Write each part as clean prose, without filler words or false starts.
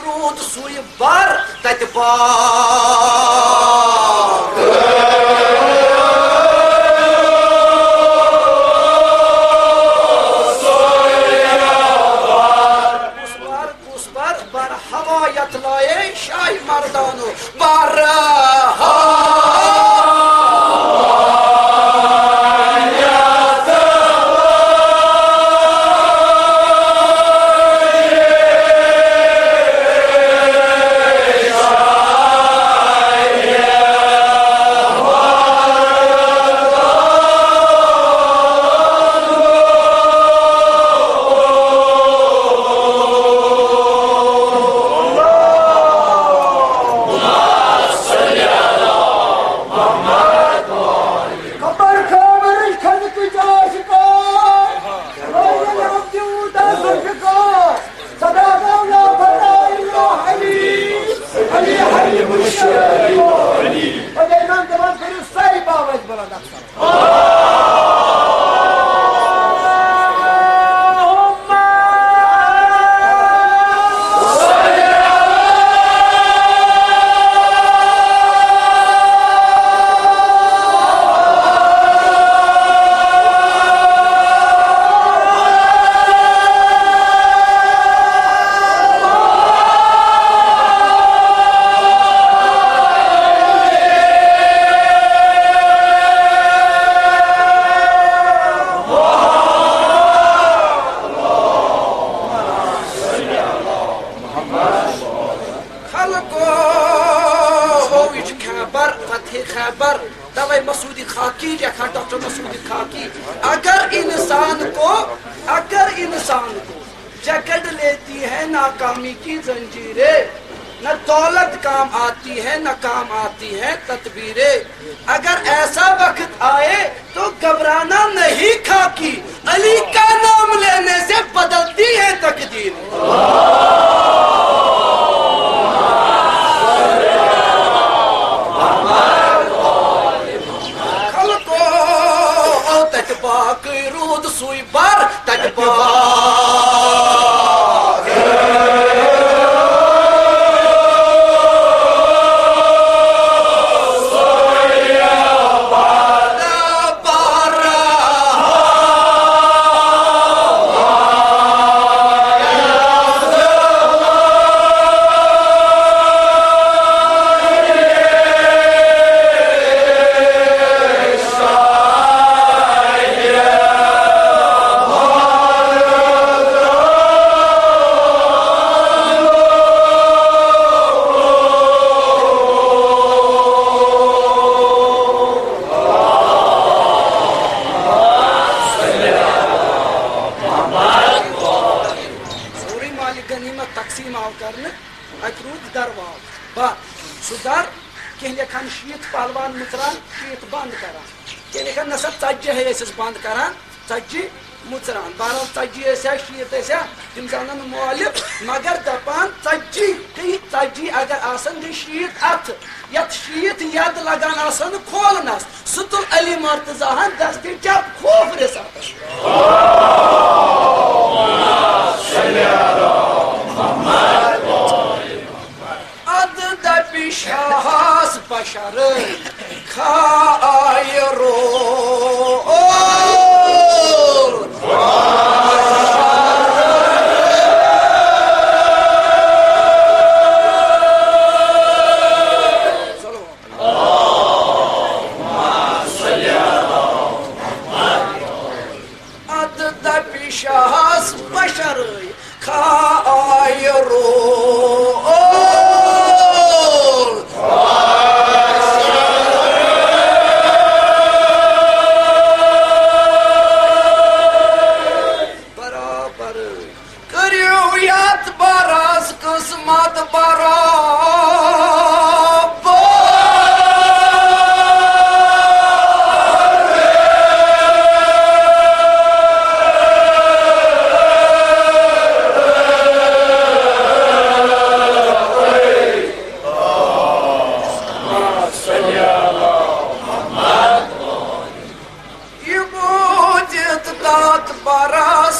Rude सुई बर तत बर हवायत लाए शाही मर्दानो बर खैबर दवाई मसूदी खाकी देखा डॉक्टर मसूदी खाकी अगर इंसान को जकड़ लेती है नाकामी की जंजीरें, न दौलत काम आती है न काम आती है तदबीरें। अगर ऐसा वक्त आए तो घबराना नहीं खाकी, अली का नाम लेने से बदलती है तकदीर। रूद सुई बर तट सुधार कह लेखन शीत पहलवान मुचरान शीत बंद करान कह लेखन नसा tzatji है बंद करान tzatji मुचरान 12 tzatji शीत तम जान मुआलिफ मगर दपान tzatji अगर आसन गई शीत अथ यथ शीत यद लगान आसन खोलनस सुतुल अली मर्तजाहन दस्ती जब खोफ रिसात शाहस बशर खायरो शाहस बशर खायरो बरस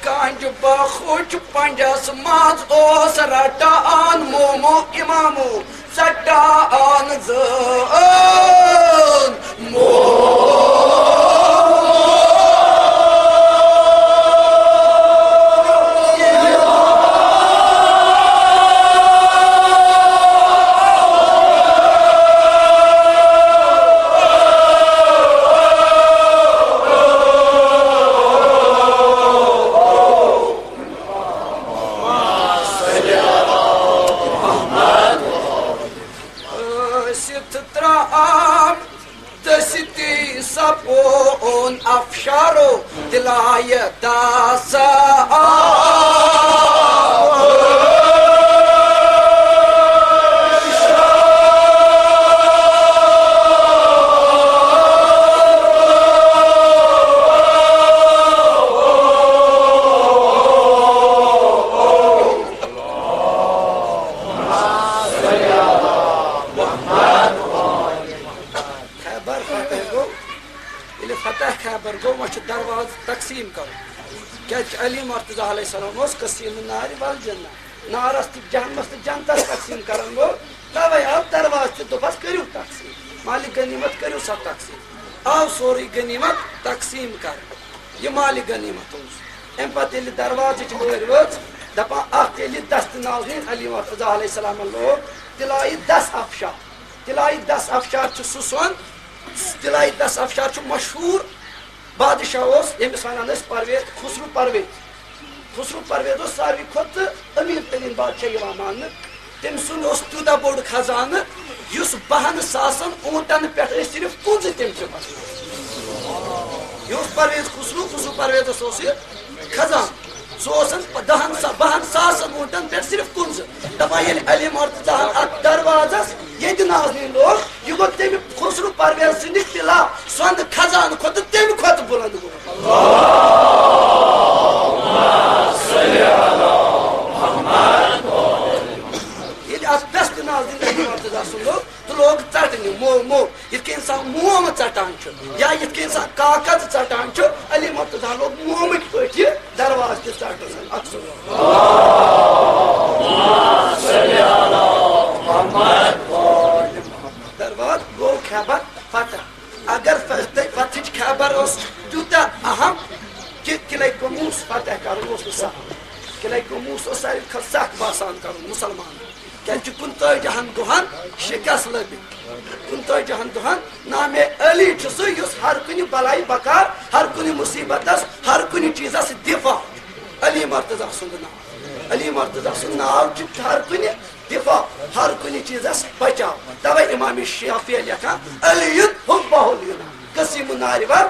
गंज बखुच पंजस मज ओस Os ratan momo imamu Satan zan Afşaro dilayı dasa दरवाज तकसीम करो क्या अली मर्तजा अलैहिस्सलाम कसीम नारी वल जन्नत नारस जहन्नस जन्नत तकसीम करन वो तवे अब दरवाज तो बस करू तकसीम मालिक गनीमत करू सब तकसीम आओ सोरी गनीमत तकसीम कर ये मालिक गनीमत एम पते दरवाज वोच दपा अख दस्त नाज़रीन अली मर्तजा अलैहिस्सलाम लोग तिलाई 10 अफशार तिलाई 10 अफशार सुसन तिलाई 10 अफशार मशहूर बादशाह यमिस वन परवेज खुसरू परवेज सारे खुद अमीर तरीन बादशाह मान तम सुन तूत बोड़ खजान 20,000 ऊंटन पे सिर्फ कुंज तम परवेज खुसरू परवेज खजान सह 10,000 ऊंटन पे सिर्फ कुंज दपा अली मर्तजा दरवाजस ये नाज़रीन लोग यह गो तम खुसरू परवेज सद तिला सद खजान खुद तम खुद बुलंद दस्त नाज़रीन अली मर्तजा लोग तो लोग चटने मो ये इंसान मोम चटान या ये इंसान काकद चटान अली मर्तजा लोग मोमक पे दरवाज के चटान दरवाज गो खैबर फतह अगर फतह खैबर तूता अहम कि किले कमूस फतह कर किले कमूस सारे सख बसान कर मुसलमान क्या 51 दुहन शिकस लग 51 दुहन नामे अली हर कुन बलाई बकार हर कुन मुसीबत हर कुन चीज दिफा अली मर्तजा सुंद नाम अली मर्तजा सुंद नाम हर कुन दिफा हर कुन चीज बचाव तवे इमाम शाफी लिखा अली कसीम नारिवर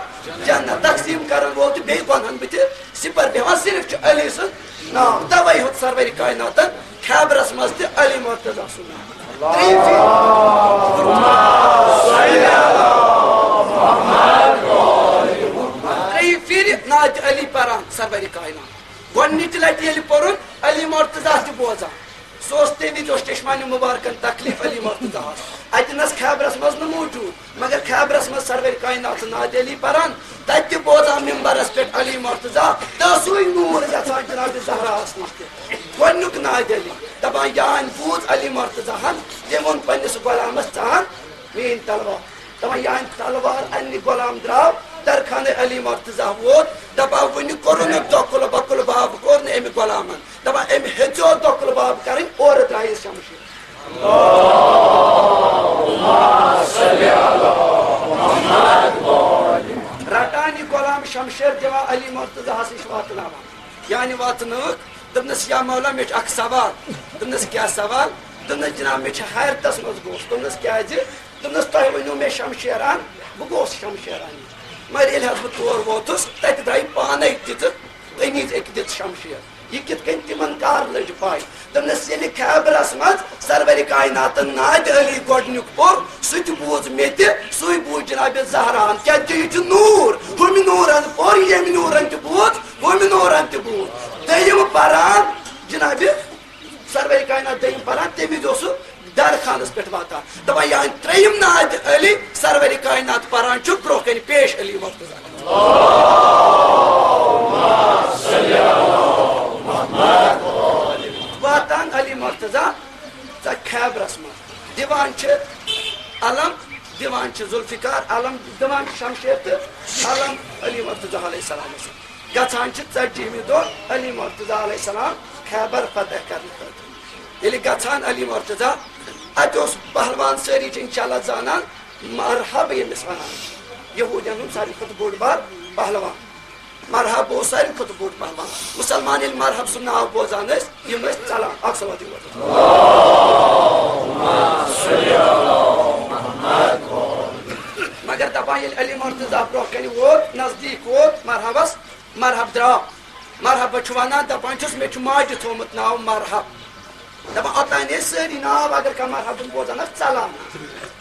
जन्नत तकसीम करन वो बे बनन बत सिपर बेवा सिर्फ अली सुन नाम तवे हो सरवरी कायनात खैबरस मज अली मर्तजा सुन फिर नाद अली परान सरवरी कायनात गोनिच लट ये पुरन अली मर्तजा बोजान सोस तमी चश्मान मुबारकन तकलीफ अली मर्तजा अतनस खैबरस मज न मौजूद मगर खैबरस मज सरवर कायनात नाद अली परान तत बोजान मिंबरस पे अली मर्तजा तसुई नूर गसान जनाब ज़हरा नश गोनुक नाद अली दपान यान बूज अली मर्तजा तमोन पन्निस गुलामस चाहन मेन तलवार दपान यान तलवार अन्य गुलाम द्राव दरखाने अली मर्तजा वोत दपा वन कोन दोकुल बकुल बाब कोर अम गुलामन दपा अम हेचो दोकुल बाब कर और द्राय शमशीर रटान गुलाम शमशीर दिवा अली मर्तजा वातन यानी वातन दपनस या मौला मे सवाल दपनस क्या सवाल दपनस जनाब मे हैरतस मज गोस दपनस क्या दपनस तुम वनो मे शमशीरान बह गोस शमशीरान मगर ये बह तौर वोतुस तत द्राय पाने तमी दित शमशीर यह कित तिमन कार लज पाई दपनस ये खैबरस मज सरवर कायनात नाद अली गोडनुक पोर सह बूज मे सु बूज जनाब ज़हरान क्या नूर हम नूरन पोर यम नूरन बूज हम नूरन बूज दयम परान जनाब सरवर कायनात दयम परान तमी दर खानस पे वाता दपा यान त्रेयम नाद अली सरवर कायनात परान ब्रोह कन पेश Ali Murtaza वातान Murtaza Khaybar's maz divan alam divan Zulfikar alam divan Şamşehir alam Ali Murtaza aleyhisselam gatan tzajimi do Ali Murtaza aleyhisselam Khaybar fetih kardı yeli gatan Ali Murtaza atos pahलवान sari inşallah zanan marhaba yemis vanan Yahudiyanın sari kutu bodbar pahलवान marhaba o sari kutu bod pahलवान Müslüman el marhab sunna bozanız yemis salam aksavat diyor Allahumma salli ala Muhammed magar tabayil Ali Murtaza brokani vot nazdik vot marhabas marhab dra marhaba çuvana da panços me çumacı tomut nav marhab Daba atane sari nav agar ka marhabın bozanız salam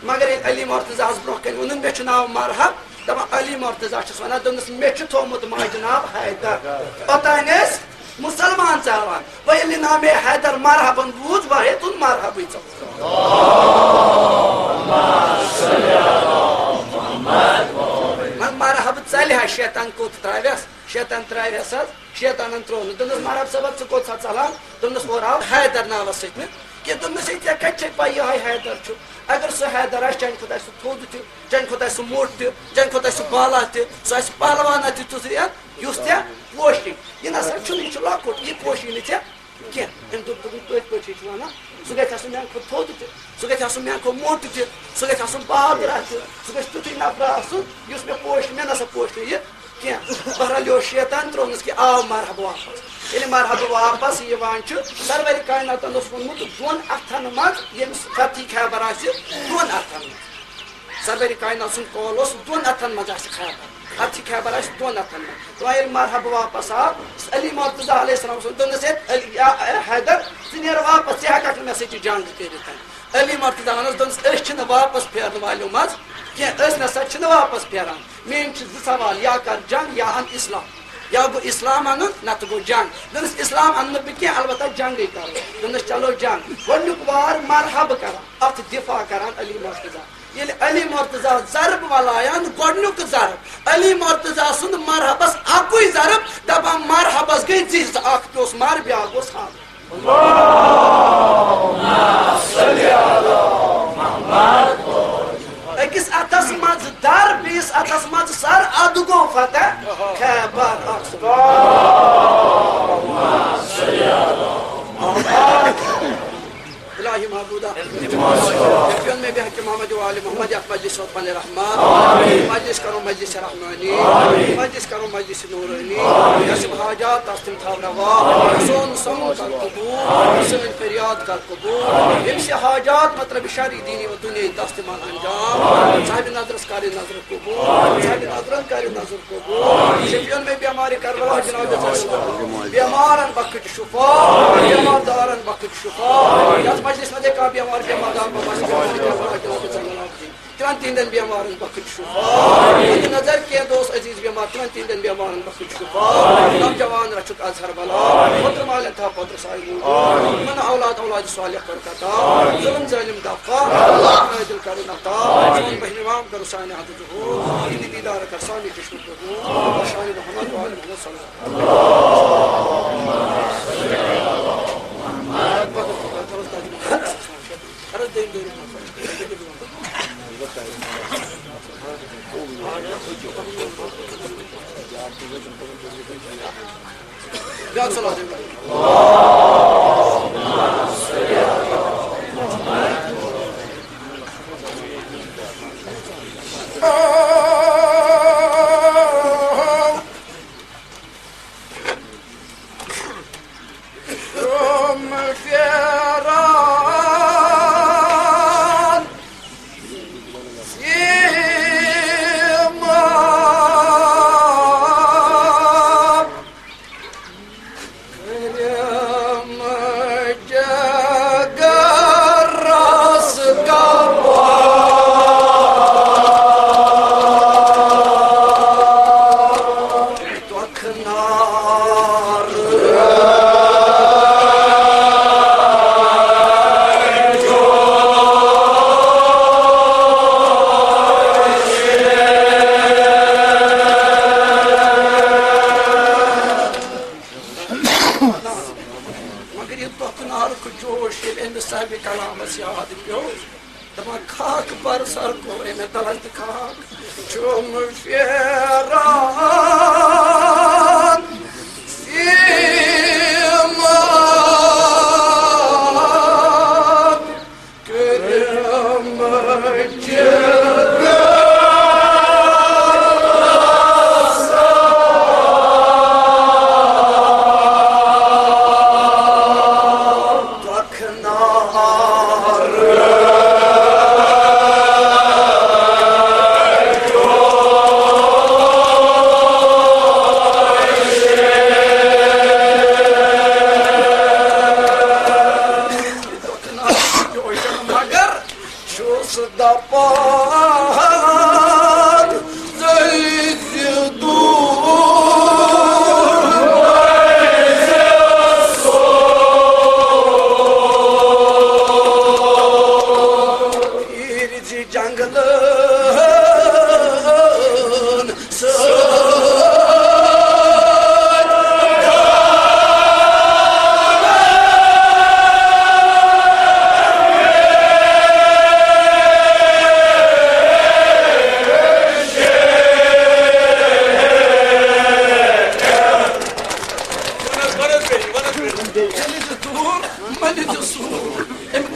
magar Ali Murtaza az brokani onun me çunav marhab daba Ali Murtaza çusvana dönüs me çu tomut macı nav haydar atanes Müslüman salam ve eli name haydar marhabın buz vahidun marhabı Allahumma salli ala Muhammed man marhab salih şeytan kut travers şeytan traversas şeytanın tronu dönüs marhab sabab kut salam dönüs orav haydar navasık mı ki dönüs ite kaçak payı haydar çu agar su haydar aşcan kuday su todu tu can kuday su mortu can kuday su balatı su as pahlavana tu tuziyan Juste poști. Din asta ce nici la cort, e poști nici. Che, în după tot poști ceva, sugeți să merg cu tot, sugeți să merg cu mult, sugeți să badra, sugeți tot în abraço, eu sunt poști, mena să poști, e. Che, baralio șetan tronos că au marhaba. Ele marhaba vapas Ivanchu, sarveri kainatın osmanmut don aftanmaz, yem fatih haberası don aftanmaz. Sarveri kainatın kolos don aftanmaz haber. Fatih haberası don aftanmaz. Dolayı marhaba vapas Ali Murtaza aleyhisselam don set haydar sinir vapas ya kaklı mesajı canlı veritan. Ali Murtaza'nın don eşçini vapas perdi malumaz. Ki özne saçını vapas peran. Men çizdi saval ya kar can ya an İslam. Ya bu İslam'ın natı bu can. Deniz İslam anını bitti albatta can kar. Deniz çalo can. Gonduk var marhaba karan. Artı difa karan Ali Murtaza. Yani Ali Murtaza zarb valayan gonduk zarb. Ali Murtaza'sın marhabas akuy zarb. Taban marhabas gayciz aktos mar biagos han. Allahumma salli ala Muhammed. Ekis atas maz dar bis atas maz sar adugo fata kabar aksu. Allahumma salli ala Muhammed. İlahi mahbuda. Yapıyorum me bihakki Muhammed ve Ali Muhammed yak meclis otmani rahman. Meclis karo meclis rahmani. Meclis karo meclis nurani. Yasim hacat tastim tavrava. Son kal kubur. Son feryad kal kubur. Hepsi hacat matlab şari dini ve dünya tastiman anjam. Sahibi nazar skari nazar kubur. Sahibi nazar kari nazar kubur. Yapıyorum me biyamari Karbala cenab-ı Biamaran bakıç şufa. Biamardaran bakıç şufa. Meclis में देखा भी हमारे बेमादार बाबा से तुरंत 3 दिन भी हमारे बखत शुफा नजर के दोस्त अजीज भी हमारे तुरंत 3 दिन भी हमारे बखत शुफा नौजवान रचुक अजहर बला पुत्र मालन था पुत्र साहिब मन औलाद सालिह कर कता जुल्म जालिम दफा अल्लाह दिल कर नता जोन बहनिवाम कर साने हाथ जो इन दीदार कर साने चश्म को शान मोहम्मद व आले मोहम्मद सल्लल्लाहु Ya salat endi sahibi kalamız yad ediyor. Dama kalk bar sar ko eme dalant kalk. Çumferan simak kırmızı.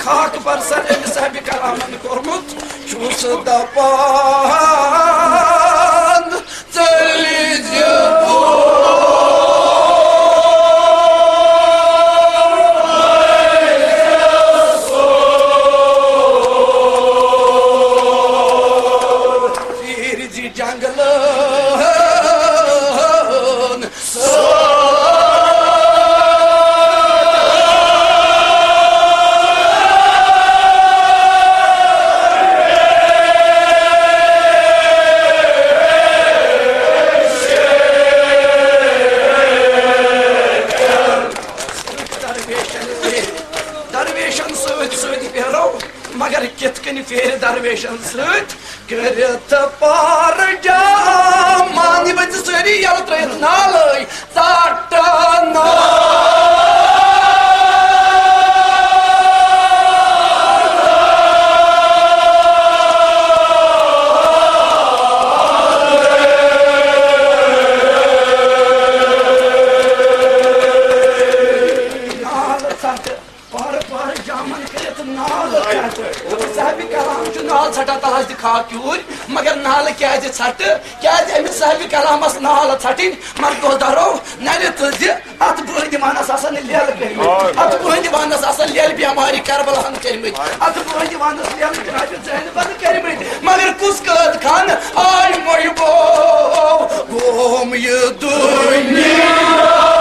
Kalk varsa evi sahibi karamanı kormut. Şusu da ban delici bu. Birci jangılın मगर कितकनि फेर दरवेशन सत करित पारजा मानि बच सरी यल त्रैत नालय साटना मगर नाल क्या छट क्या अमिस साहिब कलामस नाल छटिन मर दो दरो नर तुज अत बंद मानस आसन लेल कर अत बंद मानस आसन लेल बेमारी करबलान करमत अत बंद मानस लेल जनाब जैन बंद करमत मगर कुस कद खान आय मोय बो गोम ये दुनिया